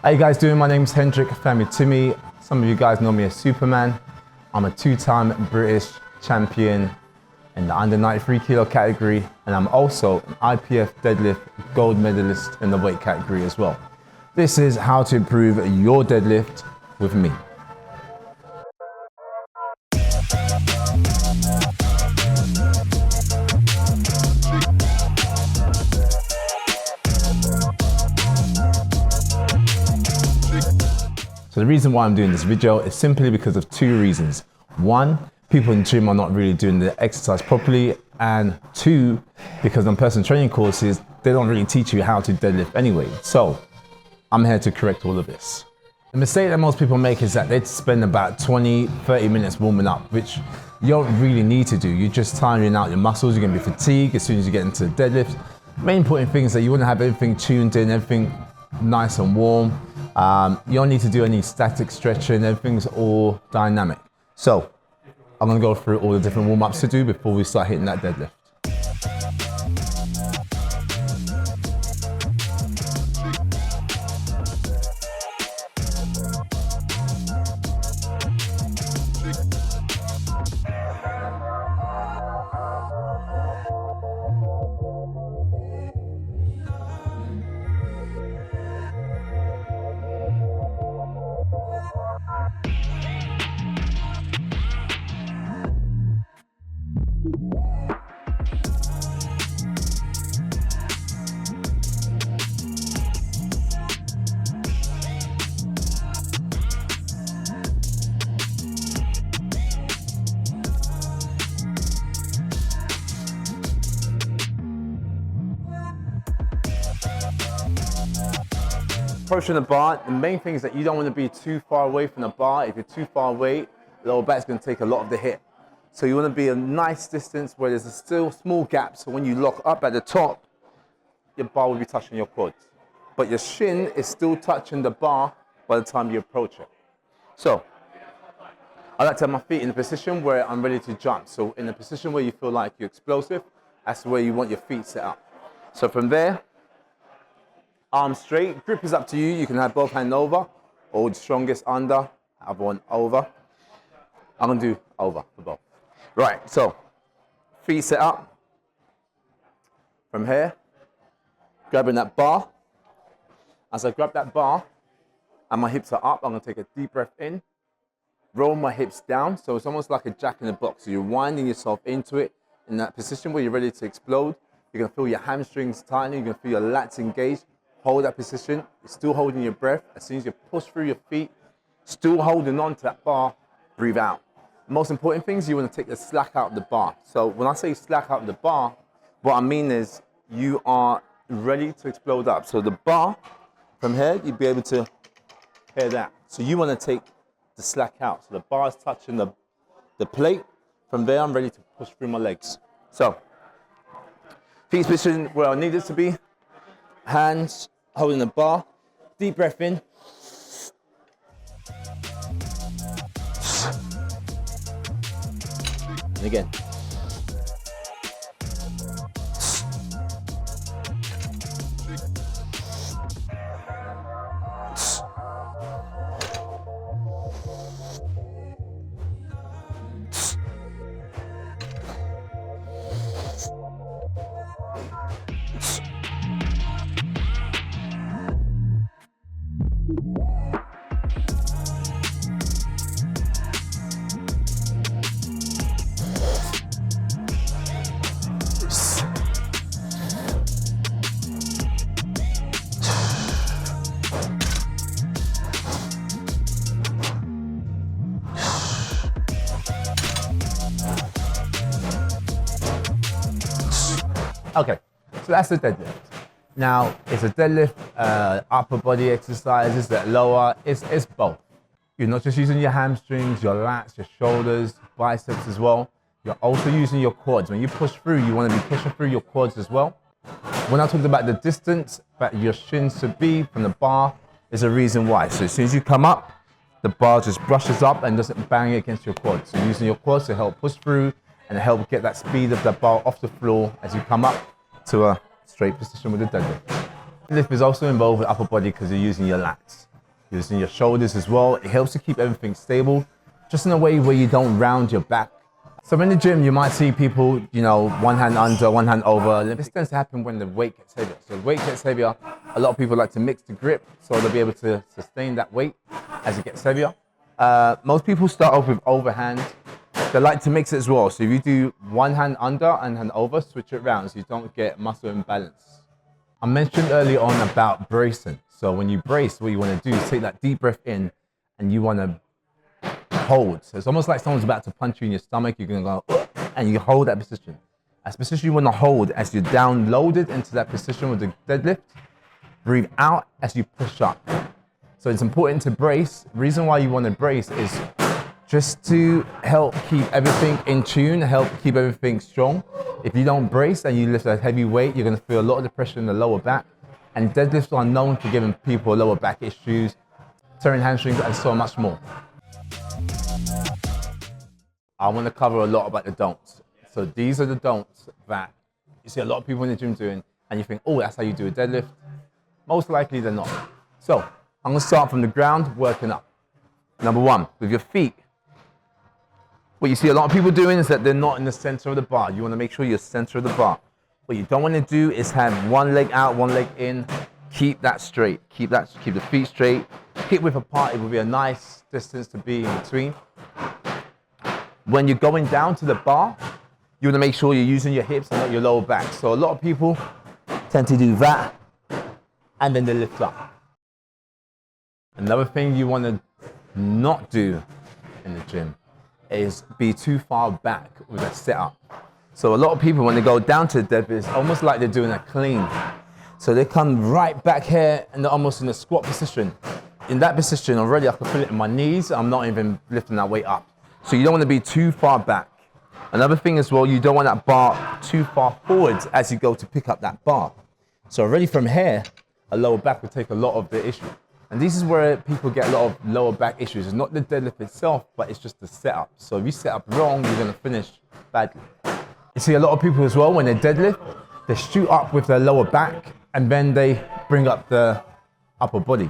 How you guys doing? My name's Hendrick Famutimi. Some of you guys know me as Superman. I'm a two-time British champion in the under 93 kilo category, and I'm also an IPF deadlift gold medalist in the weight category as well. This is how to improve your deadlift with me. So the reason why I'm doing this video is simply because of two reasons. One, people in the gym are not really doing the exercise properly, and two, because on personal training courses, they don't really teach you how to deadlift anyway. So I'm here to correct all of this. The mistake that most people make is that they spend about 20-30 minutes warming up, which you don't really need to do. You're just tiring out your muscles. You're going to be fatigued as soon as you get into the deadlift. Main important thing is that you want to have everything tuned in, everything nice and warm. You don't need to do any static stretching. Everything's all dynamic. So I'm going to go through all the different warm-ups to do before we start hitting that deadlift. Approaching the bar, the main thing is that you don't want to be too far away from the bar. If you're too far away, the lower back's going to take a lot of the hit. So you want to be a nice distance where there's a still small gap, so when you lock up at the top, your bar will be touching your quads. But your shin is still touching the bar by the time you approach it. So I like to have my feet in a position where I'm ready to jump. So in a position where you feel like you're explosive, that's where you want your feet set up. So from there, arms straight, grip is up to you. You can have both hands over, or the strongest under, other one over. I'm gonna do over for both. Right, so feet set up. From here, grabbing that bar. As I grab that bar and my hips are up, I'm gonna take a deep breath in, roll my hips down. So it's almost like a jack in the box. So you're winding yourself into it in that position where you're ready to explode. You're gonna feel your hamstrings tightening, you're gonna feel your lats engaged. Hold that position, you're still holding your breath. As soon as you push through your feet, still holding on to that bar, breathe out. The most important thing is you want to take the slack out of the bar. So when I say slack out of the bar, what I mean is you are ready to explode up. So the bar, from here, you'd be able to hear that. So you want to take the slack out. So the bar is touching the plate. From there, I'm ready to push through my legs. So feet positioned where I need it to be. Hands holding the bar, deep breath in. And again. Okay, so that's the deadlift. Now, it's a deadlift, upper body exercises, that lower, it's both. You're not just using your hamstrings, your lats, your shoulders, biceps as well. You're also using your quads. When you push through, you want to be pushing through your quads as well. When I talked about the distance that your shins should be from the bar, there's a reason why. So as soon as you come up, the bar just brushes up and doesn't bang against your quads. So using your quads to help push through and help get that speed of the bar off the floor as you come up to a straight position with the deadlift. Deadlift is also involved with upper body because you're using your lats. using your shoulders as well. It helps to keep everything stable, just in a way where you don't round your back. So in the gym, you might see people, you know, one hand under, one hand over. This tends to happen when the weight gets heavier. So the weight gets heavier, a lot of people like to mix the grip, so they'll be able to sustain that weight as it gets heavier. Most people start off with overhand. They like to mix it as well. So if you do one hand under and hand over, switch it around so you don't get muscle imbalance. I mentioned earlier on about bracing. So when you brace, what you want to do is take that deep breath in and you want to hold. So it's almost like someone's about to punch you in your stomach. You're going to go, and you hold that position. That's the position you want to hold as you're down loaded into that position with the deadlift. Breathe out as you push up. So it's important to brace. The reason why you want to brace is just to help keep everything in tune, help keep everything strong. If you don't brace and you lift a heavy weight, you're going to feel a lot of the pressure in the lower back. And deadlifts are known for giving people lower back issues, tearing hamstrings, and so much more. I want to cover a lot about the don'ts. So these are the don'ts that you see a lot of people in the gym doing, and you think, oh, that's how you do a deadlift. Most likely they're not. So I'm going to start from the ground, working up. Number one, with your feet. What you see a lot of people doing is that they're not in the center of the bar. You want to make sure you're center of the bar. What you don't want to do is have one leg out, one leg in. Keep that straight. Keep the feet straight. Hip width apart. It will be a nice distance to be in between. When you're going down to the bar, you want to make sure you're using your hips and not your lower back. So a lot of people tend to do that, and then they lift up. Another thing you want to not do in the gym is be too far back with a setup. So a lot of people, when they go down to the deadlift, it's almost like they're doing a clean. So they come right back here and they're almost in a squat position. In that position already, I can feel it in my knees. I'm not even lifting that weight up. So you don't want to be too far back. Another thing as well, you don't want that bar too far forwards as you go to pick up that bar. So already from here, a lower back will take a lot of the issue. And this is where people get a lot of lower back issues. It's not the deadlift itself, but it's just the setup. So if you set up wrong, you're going to finish badly. You see a lot of people as well, when they deadlift, they shoot up with their lower back and then they bring up the upper body.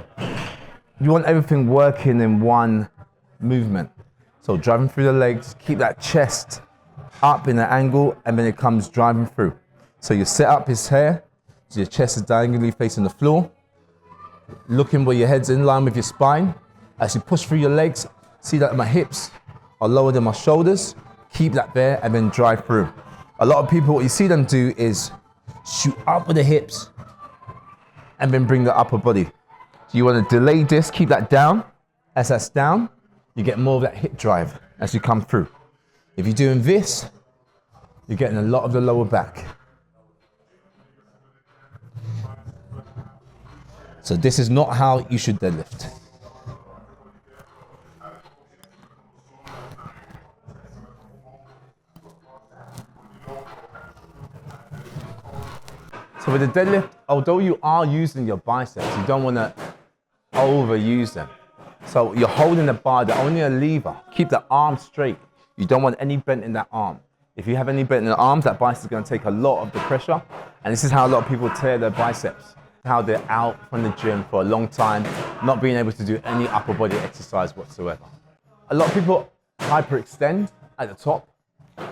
You want everything working in one movement. So driving through the legs, keep that chest up in an angle, and then it comes driving through. So your setup is here, so your chest is diagonally facing the floor, looking where your head's in line with your spine. As you push through your legs, see that my hips are lower than my shoulders, keep that there, and then drive through. A lot of people, what you see them do is shoot up with the hips, and then bring the upper body. So you want to delay this, keep that down. As that's down, you get more of that hip drive as you come through. If you're doing this, you're getting a lot of the lower back. So this is not how you should deadlift. So with the deadlift, although you are using your biceps, you don't want to overuse them. So you're holding the bar, they're only a lever. Keep the arm straight. You don't want any bent in that arm. If you have any bent in the arms, that bicep is going to take a lot of the pressure. And this is how a lot of people tear their biceps. How they're out from the gym for a long time, not being able to do any upper body exercise whatsoever. A lot of people hyperextend at the top.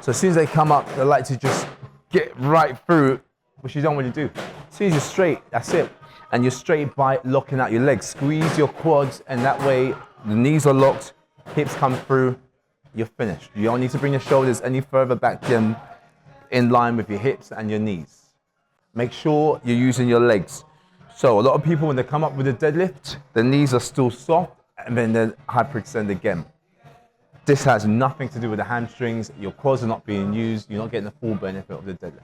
So as soon as they come up, they like to just get right through, which you don't really do. As soon as you're straight, that's it. And you're straight by locking out your legs. Squeeze your quads, and that way the knees are locked, hips come through, you're finished. You don't need to bring your shoulders any further back than in line with your hips and your knees. Make sure you're using your legs. So a lot of people, when they come up with a deadlift, the knees are still soft, and then they hyperextend again. This has nothing to do with the hamstrings. Your quads are not being used. You're not getting the full benefit of the deadlift.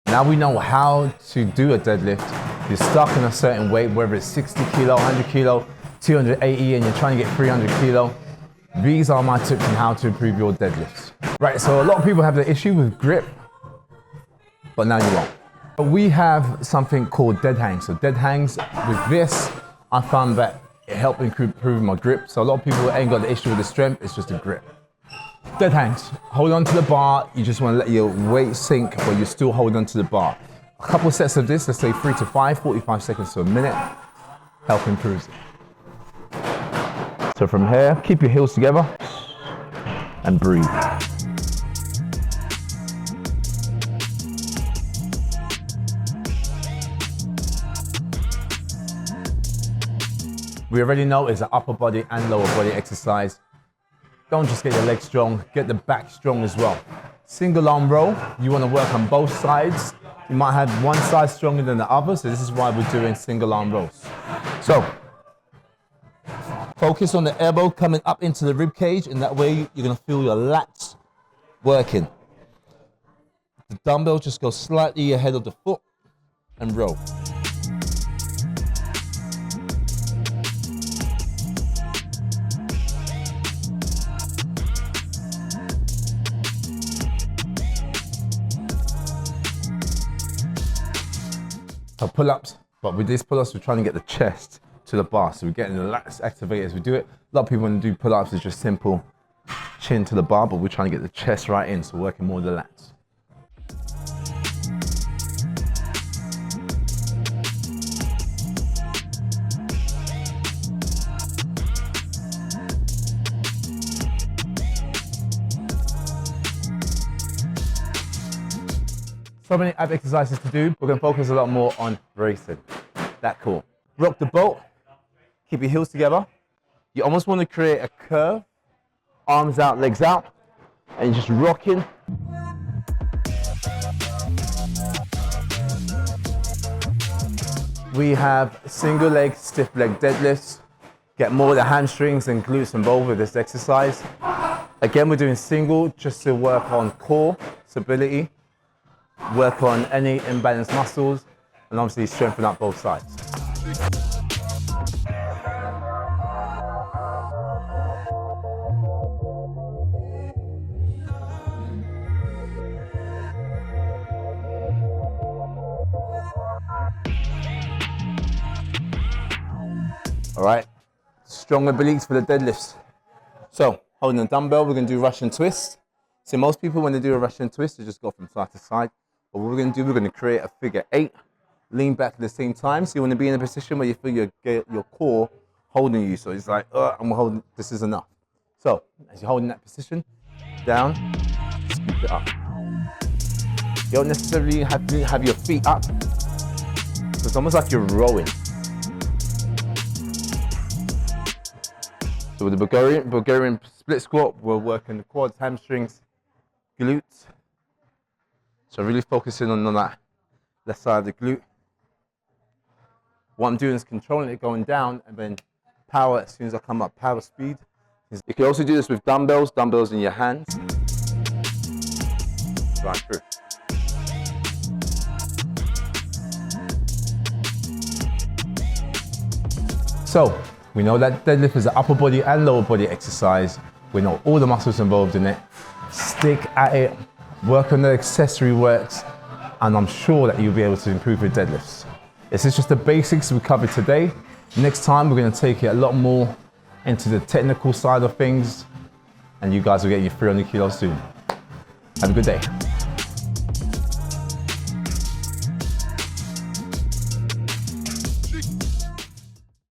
Now we know how to do a deadlift. You're stuck in a certain weight, whether it's 60 kilo, 100 kilo, 280, and you're trying to get 300 kilo. These are my tips on how to improve your deadlifts. Right, so a lot of people have the issue with grip, but now you won't. We have something called dead hangs. So dead hangs, with this, I found that it helped improve my grip. So a lot of people ain't got the issue with the strength, it's just the grip. Dead hangs, hold on to the bar. You just want to let your weight sink, but you're still holding on to the bar. A couple sets of this, let's say 3 to 5, 45 seconds to a minute, help improve it. So from here, keep your heels together and breathe. We already know it's an upper body and lower body exercise. Don't just get your legs strong, get the back strong as well. Single arm row, you want to work on both sides. You might have one side stronger than the other, so this is why we're doing single arm rows. So, focus on the elbow coming up into the rib cage, and that way you're going to feel your lats working. The dumbbell just goes slightly ahead of the foot and row. So pull-ups, but with these pull-ups, we're trying to get the chest to the bar. So we're getting the lats activated as we do it. A lot of people when they do pull-ups, it's just simple chin to the bar, but we're trying to get the chest right in, so working more of the lats. So many ab exercises to do. We're going to focus a lot more on bracing. That cool. Rock the boat. Keep your heels together. You almost want to create a curve. Arms out, legs out. And you're just rocking. We have single leg, stiff leg deadlifts. Get more of the hamstrings and glutes involved with this exercise. Again, we're doing single just to work on core stability. Work on any imbalanced muscles, and obviously strengthen up both sides. All right, strong obliques for the deadlifts. So, holding the dumbbell, we're going to do Russian twist. So most people, when they do a Russian twist, they just go from side to side. But what we're going to do, we're going to create a figure 8, lean back at the same time. So you want to be in a position where you feel your core holding you. So it's like, I'm holding, this is enough. So as you're holding that position, down, scoop it up. You don't necessarily have to have your feet up. So it's almost like you're rowing. So with the Bulgarian split squat, we're working the quads, hamstrings, glutes. So really focusing on that left side of the glute. What I'm doing is controlling it going down and then power as soon as I come up, power speed. You can also do this with dumbbells in your hands. Right through. So, we know that deadlift is an upper body and lower body exercise. We know all the muscles involved in it. Stick at it, work on the accessory works, and I'm sure that you'll be able to improve your deadlifts. This is just the basics we covered today. Next time, we're going to take it a lot more into the technical side of things, and you guys will get your 300 kilos soon. Have a good day.